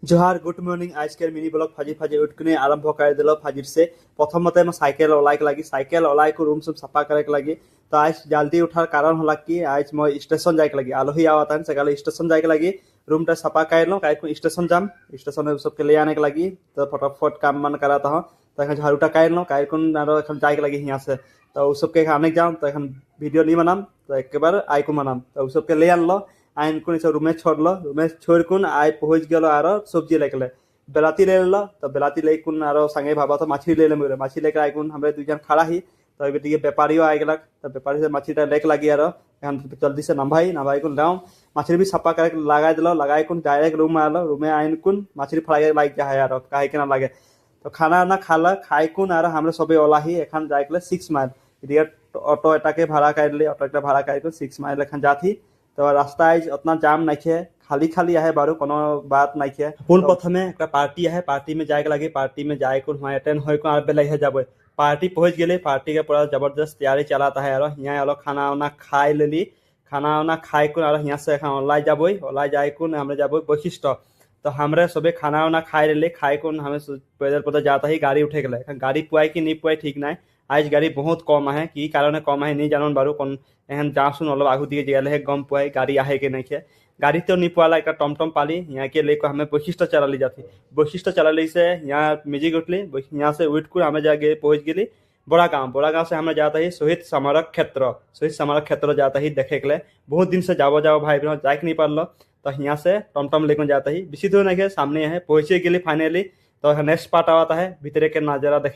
जोहार good morning आजकल mini blog फाजी फाजी उठकने आरंभ कर दिलो फाजिर से प्रथमते मैं साइकेल ओलाई के लगी साइकेल ओलाई को रूम सब सफा करे के लगी। तो आज जल्दी उठार कारण होला कि आज मैं स्टेशन जाए के लगी आलोही आवत है सकाल स्टेशन जाए के लगी रूम सफा कर लो कहीं स्टेशन जाम स्टेशन सबके ले आने के लगी। तो फटाफट काम मन कराता हूँ तो एखन झाड़ूटा कर लो कहीं जाए के लगी यहाँ से तो उस सबके आने जाऊँ तो एखन वीडियो नहीं बनाम तो एक बार आई को मनाम तो उस सबके ले आन लो आइन कुन रूमे छोड़ल रूमे छोड़ आय पहुँच गल आर सब्जी लेके बेलाती ले लो तो बेलाती लेकुन आरो संगे भाबा तो माछी ले ले माछी लेकर आइकुन हमें दुजन खड़ा ही तो ये बेपारियों आई गलक तो बेपारी से माछीटा लेके लगी आरो जल्दी से नभाई नभाईकुन लाऊं माछी भी सफा कर लगा दिल लगाईकुन डायरेक्ट रूम आलो रूमे आइनकुन माछी फ्राई लाग जाए आरो काहे के ना लागे तो खाना ना खाला खाईकुन आरो हमरा सबे ओलाही एखान जाए 6 माइल इडिया ऑटो एटाके भाड़ा कर ले ऑटो भाड़ा कर 6 माइल एखान जाती तो रास्ता आज उतना जाम नहीं खाली खाली है बारू कोनो बात नहीं है पुल प्रथमे एक पार्टी है पार्टी में जाए लगे पार्टी में जाए को वहाँ अटेंड हो बेला जब पार्टी पहुँच गए पार्टी के पूरा जबरदस्त तैयारी चलाता है और यहाँ अलग खाना वाना खाए लेली खाना वाना खाए को यहाँ से ओलाई जब ओलाई जाए को हमें जब वैशिष्ट तो हमारे सबे खाना वाना खाए ले खाए को हमें पैदल पैदल जाता ही गाड़ी उठे गए गाड़ी पुआई कि नहीं पुआई ठीक ना आज गाड़ी बहुत कम है कि कारण कम है नहीं जानन बारू कौन एहन जासुन अलग आगू दिए गया है गम पुआई गाड़ी आहे के नहीं है गाड़ी तो नहीं पुआला एक टमटम पाली यहाँ के लेकर हमें वैशिष्ट चला ली जाती वैशिष्ट चला ली से यहाँ म्यूजिक उठली यहाँ से उठ कर हमें जाके पहुँच गई बड़ा गाँव से हमें जाता ही शहीद स्मारक क्षेत्र जाता ही देखे के लिए बहुत दिन से जाओ भाई बहन जाए नहीं पारल तो यहाँ से टमटम लेकर जाता ही बेसी दूर नहीं है सामने है पहुँचे गए फाइनली तो नेक्स्ट पार्ट आता है भीतरे के नजारा देखे।